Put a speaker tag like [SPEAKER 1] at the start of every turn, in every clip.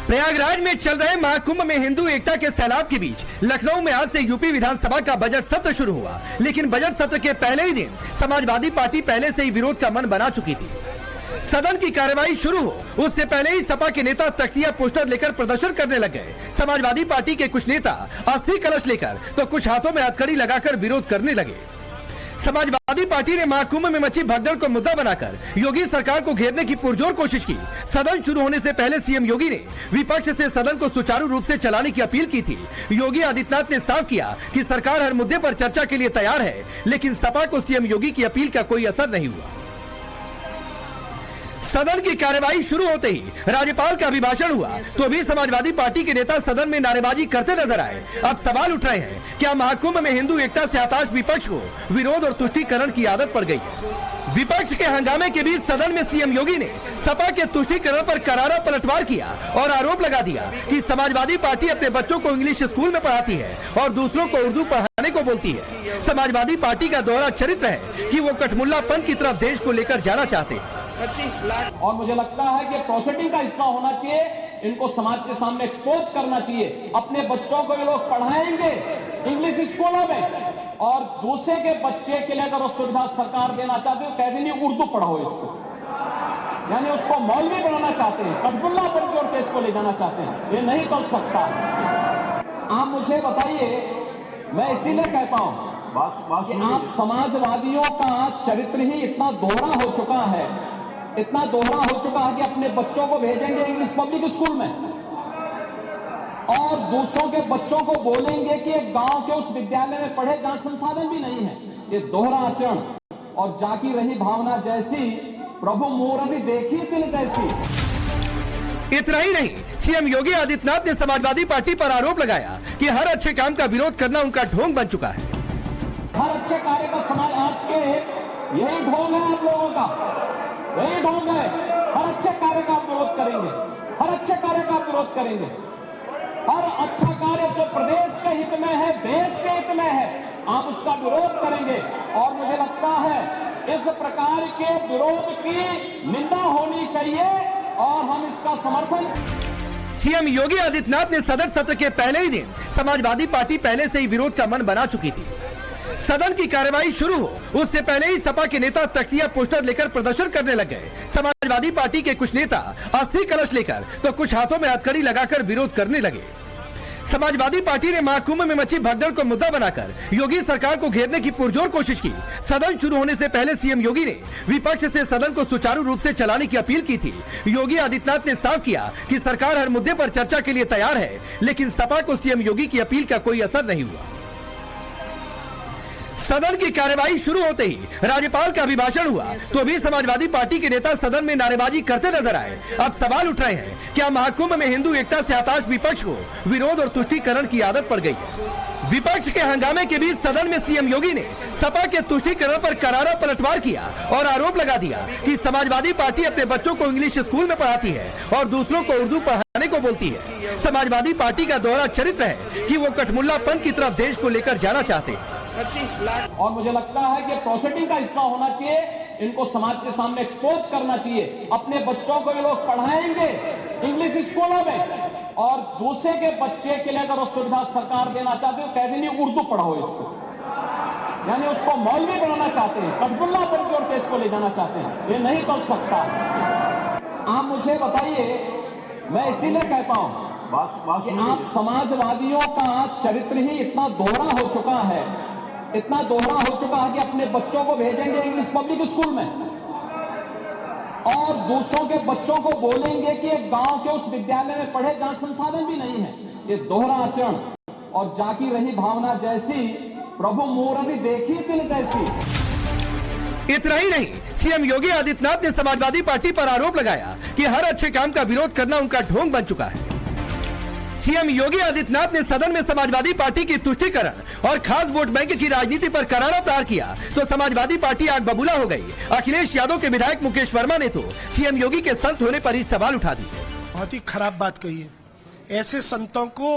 [SPEAKER 1] प्रयागराज में चल रहे महाकुंभ में हिंदू एकता के सैलाब के बीच लखनऊ में आज से यूपी विधानसभा का बजट सत्र शुरू हुआ। लेकिन बजट सत्र के पहले ही दिन समाजवादी पार्टी पहले से ही विरोध का मन बना चुकी थी। सदन की कार्यवाही शुरू हो उससे पहले ही सपा के नेता तख्तियां पोस्टर लेकर प्रदर्शन करने लग गए। समाजवादी पार्टी के कुछ नेता अस्थि कलश लेकर तो कुछ हाथों में हथकड़ी लगाकर विरोध करने लगे। समाजवादी पार्टी ने महाकुंभ में मची भगदड़ को मुद्दा बनाकर योगी सरकार को घेरने की पुरजोर कोशिश की। सदन शुरू होने से पहले सीएम योगी ने विपक्ष से सदन को सुचारू रूप से चलाने की अपील की थी। योगी आदित्यनाथ ने साफ किया कि सरकार हर मुद्दे पर चर्चा के लिए तैयार है, लेकिन सपा को सीएम योगी की अपील का कोई असर नहीं हुआ। सदन की कार्यवाही शुरू होते ही राज्यपाल का अभिभाषण हुआ तो भी समाजवादी पार्टी के नेता सदन में नारेबाजी करते नजर आए। अब सवाल उठ रहे हैं, क्या महाकुंभ में हिंदू एकता से हताश विपक्ष को विरोध और तुष्टीकरण की आदत पड़ गई है? विपक्ष के हंगामे के बीच सदन में सीएम योगी ने सपा के तुष्टीकरण पर करारा पलटवार किया और आरोप लगा दिया कि समाजवादी पार्टी अपने बच्चों को इंग्लिश स्कूल में पढ़ाती है और दूसरों को उर्दू पढ़ाने को बोलती है। समाजवादी पार्टी का दोहरा चरित्र है कि वो कठमुल्लापन की तरफ देश को लेकर जाना चाहते हैं।
[SPEAKER 2] और मुझे लगता है कि प्रोसेसिंग का हिस्सा होना चाहिए, इनको समाज के सामने एक्सपोज करना चाहिए। अपने बच्चों को ये लोग पढ़ाएंगे इंग्लिश स्कूलों में और दूसरे के बच्चे के लिए अगर वो सुविधा सरकार देना चाहते हो, कह नहीं उर्दू पढ़ाओ इसको, यानी उसको मौलवी बनाना चाहते हैं, कठपुल्लापन की ओर देश को ले जाना चाहते हैं। ये नहीं चल सकता। आप मुझे बताइए, मैं इसीलिए कहता हूं कि आप समाजवादियों का चरित्र ही इतना दोहरा हो चुका है, इतना दोहरा हो चुका है कि अपने बच्चों को भेजेंगे इंग्लिश पब्लिक स्कूल में और दूसरों के बच्चों को बोलेंगे कि एक गांव के उस विद्यालय में पढ़े जहां संसाधन भी नहीं है। ये दोहरा आचरण और जाकी रही भावना जैसी प्रभु मूर्ति देखी तिल तैसी।
[SPEAKER 1] इतना ही नहीं, सीएम योगी आदित्यनाथ ने समाजवादी पार्टी पर आरोप लगाया कि हर अच्छे काम का विरोध करना उनका ढोंग बन चुका है।
[SPEAKER 2] हर अच्छे कार्य का समाज आज के यही ढोंग है, आप लोगों का यही ढोंग है। हर अच्छे कार्य का आप विरोध करेंगे, हर अच्छे कार्य का आप विरोध करेंगे। हर अच्छा कार्य जो प्रदेश के हित में है, देश के हित में है, आप उसका विरोध करेंगे। और मुझे लगता है इस प्रकार के विरोध की निंदा होनी चाहिए और हम इसका समर्थन।
[SPEAKER 1] सीएम योगी आदित्यनाथ ने सदन सत्र के पहले ही दिन समाजवादी पार्टी पहले से ही विरोध का मन बना चुकी थी। सदन की कार्यवाही शुरू हो उससे पहले ही सपा के नेता तख्तियां पोस्टर लेकर प्रदर्शन करने लग गए। समाजवादी पार्टी के कुछ नेता अस्थि कलश लेकर तो कुछ हाथों में हथकड़ी लगाकर विरोध करने लगे। समाजवादी पार्टी ने महाकुंभ में मची भगदड़ को मुद्दा बनाकर योगी सरकार को घेरने की पुरजोर कोशिश की। सदन शुरू होने से पहले सीएम योगी ने विपक्ष से सदन को सुचारू रूप से चलाने की अपील की थी। योगी आदित्यनाथ ने साफ किया कि सरकार हर मुद्दे पर चर्चा के लिए तैयार है, लेकिन सपा को सीएम योगी की अपील का कोई असर नहीं हुआ। सदन की कार्यवाही शुरू होते ही राज्यपाल का अभिभाषण हुआ तो भी समाजवादी पार्टी के नेता सदन में नारेबाजी करते नजर आए। अब सवाल उठ रहे हैं, क्या महाकुंभ में हिंदू एकता से हताश विपक्ष को विरोध और तुष्टीकरण की आदत पड़ गई है? विपक्ष के हंगामे के बीच सदन में सीएम योगी ने सपा के तुष्टीकरण पर करारा पलटवार किया और आरोप लगा दिया कि समाजवादी पार्टी अपने बच्चों को इंग्लिश स्कूल में पढ़ाती है और दूसरों को उर्दू पढ़ाने को बोलती है। समाजवादी पार्टी का दोहरा चरित्र है कि वो कठमुल्लापन की तरफ देश को लेकर जाना चाहते हैं।
[SPEAKER 2] और मुझे लगता है कि प्रोसेसिंग का हिस्सा होना चाहिए, इनको समाज के सामने एक्सपोज करना चाहिए। अपने बच्चों को ये लोग पढ़ाएंगे इंग्लिश स्कूलों में और दूसरे के बच्चे के लिए अगर वो सुविधा सरकार देना चाहते हो, कह नहीं उर्दू पढ़ाओ इसको, यानी उसको मौलवी बनाना चाहते हैं, कठपुल्लापन की ओर देश को ले जाना चाहते हैं। ये नहीं चल सकता। आप मुझे बताइए, मैं इसीलिए कहता हूं कि आप समाजवादियों का चरित्र ही इतना दोहरा हो चुका है, इतना दोहरा हो चुका है कि अपने बच्चों को भेजेंगे इंग्लिश पब्लिक स्कूल में और दूसरों के बच्चों को बोलेंगे कि एक गांव के उस विद्यालय में पढ़े जहां संसाधन भी नहीं है। ये दोहरा आचरण और जाकी रही भावना जैसी प्रभु मूर्ति देखी तिल तैसी।
[SPEAKER 1] इतना ही नहीं, सीएम योगी आदित्यनाथ ने समाजवादी पार्टी पर आरोप लगाया कि हर अच्छे काम का विरोध करना उनका ढोंग बन चुका है। सीएम योगी आदित्यनाथ ने सदन में समाजवादी पार्टी की तुष्टीकरण और खास वोट बैंक की राजनीति पर करारा प्रहार किया तो समाजवादी पार्टी आग बबूला हो गई। अखिलेश यादव के विधायक मुकेश वर्मा ने तो सीएम योगी के संत होने पर ही सवाल उठा दिए।
[SPEAKER 3] बहुत ही खराब बात कही है। ऐसे संतों को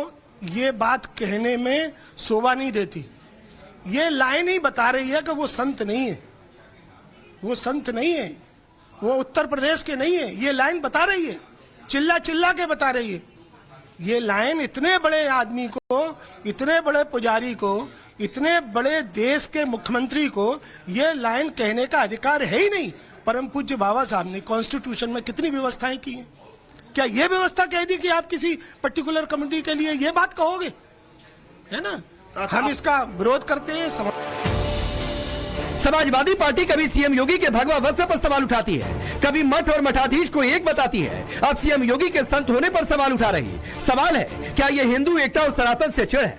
[SPEAKER 3] ये बात कहने में शोभा नहीं देती। ये लाइन ही बता रही है कि वो संत नहीं है, वो संत नहीं है, वो उत्तर प्रदेश के नहीं है। ये लाइन बता रही है, चिल्ला चिल्ला के बता रही है। ये लाइन इतने बड़े आदमी को, इतने बड़े पुजारी को, इतने बड़े देश के मुख्यमंत्री को ये लाइन कहने का अधिकार है ही नहीं। परम पूज्य बाबा साहब ने कॉन्स्टिट्यूशन में कितनी व्यवस्थाएं की हैं? क्या ये व्यवस्था कह दी कि आप किसी पर्टिकुलर कम्युनिटी के लिए ये बात कहोगे? है ना? हम इसका विरोध करते हैं।
[SPEAKER 1] समाजवादी पार्टी कभी सीएम योगी के भगवा वस्त्र पर सवाल उठाती है, कभी मठ और मठाधीश को एक बताती है, अब सीएम योगी के संत होने पर सवाल उठा रही। सवाल है, क्या ये हिंदू एकता और सनातन से चिढ़ है?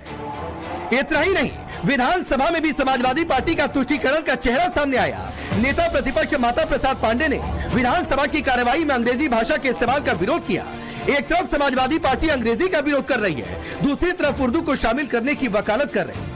[SPEAKER 1] इतना ही नहीं, विधानसभा में भी समाजवादी पार्टी का तुष्टीकरण का चेहरा सामने आया। नेता प्रतिपक्ष माता प्रसाद पांडे ने विधानसभा की कार्यवाही में अंग्रेजी भाषा के इस्तेमाल का विरोध किया। एक तरफ समाजवादी पार्टी अंग्रेजी का विरोध कर रही है, दूसरी तरफ उर्दू को शामिल करने की वकालत कर रही है।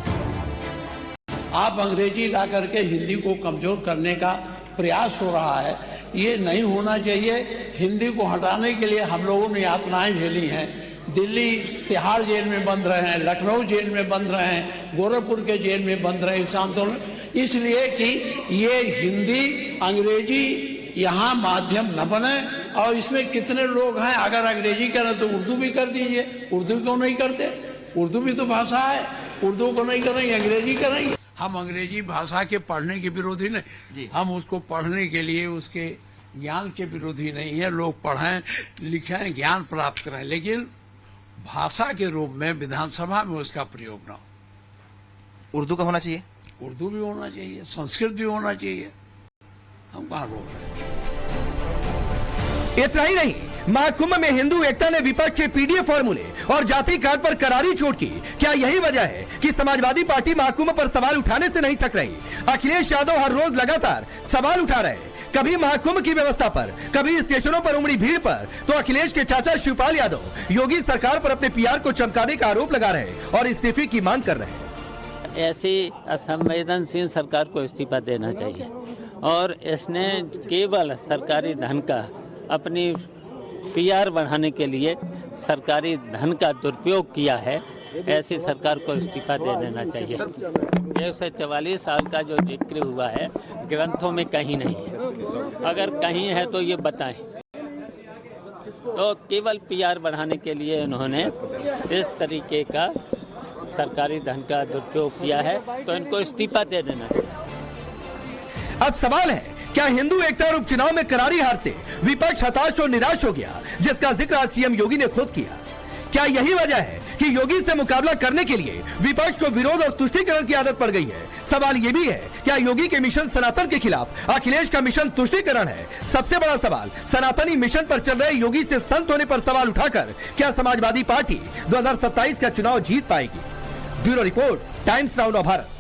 [SPEAKER 4] आप अंग्रेजी ला करके हिंदी को कमजोर करने का प्रयास हो रहा है, ये नहीं होना चाहिए। हिंदी को हटाने के लिए हम लोगों ने यातनाएं झेली हैं। दिल्ली तिहाड़ जेल में बंद रहे हैं, लखनऊ जेल में बंद रहे हैं, गोरखपुर के जेल में बंद रहे इस आंदोलन, इसलिए कि ये हिंदी अंग्रेजी यहाँ माध्यम न बने। और इसमें कितने लोग हैं, अगर अंग्रेजी करें तो उर्दू भी कर दीजिए। उर्दू क्यों नहीं करते? उर्दू भी तो भाषा है, उर्दू को नहीं करेंगे, अंग्रेजी करेंगे। हम अंग्रेजी भाषा के पढ़ने के विरोधी नहीं, हम उसको पढ़ने के लिए उसके ज्ञान के विरोधी नहीं है। लोग पढ़ें, लिखें, ज्ञान प्राप्त करें, लेकिन भाषा के रूप में विधानसभा में उसका प्रयोग न हो।
[SPEAKER 5] उर्दू का होना चाहिए,
[SPEAKER 4] उर्दू भी होना चाहिए, संस्कृत भी होना चाहिए। हम कहाँ रोक रहे हैं?
[SPEAKER 1] इतना ही नहीं, महाकुंभ में हिंदू एकता ने विपक्ष के पीडीए फॉर्मूले और जाति कार्ड पर करारी चोट की। क्या यही वजह है कि समाजवादी पार्टी महाकुंभ पर सवाल उठाने से नहीं थक रही? अखिलेश यादव हर रोज लगातार सवाल उठा रहे, कभी महाकुंभ की व्यवस्था पर, कभी स्टेशनों पर उमड़ी भीड़ पर, तो अखिलेश के चाचा शिवपाल यादव योगी सरकार पर अपने पीआर को चमकाने का आरोप लगा रहे और इस्तीफे की मांग कर रहे।
[SPEAKER 6] ऐसी असंवेदनशील सरकार को इस्तीफा देना चाहिए और इसने केवल सरकारी धन का अपनी पीआर बढ़ाने के लिए सरकारी धन का दुरुपयोग किया है। ऐसी सरकार को इस्तीफा दे देना चाहिए। 144 साल का जो जिक्र हुआ है ग्रंथों में कहीं नहीं है, अगर कहीं है तो ये बताएं। तो केवल पीआर बढ़ाने के लिए इन्होंने इस तरीके का सरकारी धन का दुरुपयोग किया है, तो इनको इस्तीफा दे देना चाहिए।
[SPEAKER 1] अब सवाल है, क्या हिंदू एकता और उपचुनाव में करारी हार से विपक्ष हताश और निराश हो गया, जिसका जिक्र आज सीएम योगी ने खुद किया? क्या यही वजह है कि योगी से मुकाबला करने के लिए विपक्ष को विरोध और तुष्टीकरण की आदत पड़ गई है? सवाल ये भी है, क्या योगी के मिशन सनातन के खिलाफ अखिलेश का मिशन तुष्टीकरण है? सबसे बड़ा सवाल, सनातनी मिशन पर चल रहे योगी से संत होने पर सवाल उठाकर क्या समाजवादी पार्टी 2027 का चुनाव जीत पाएगी? Bureau report, times now Bharat.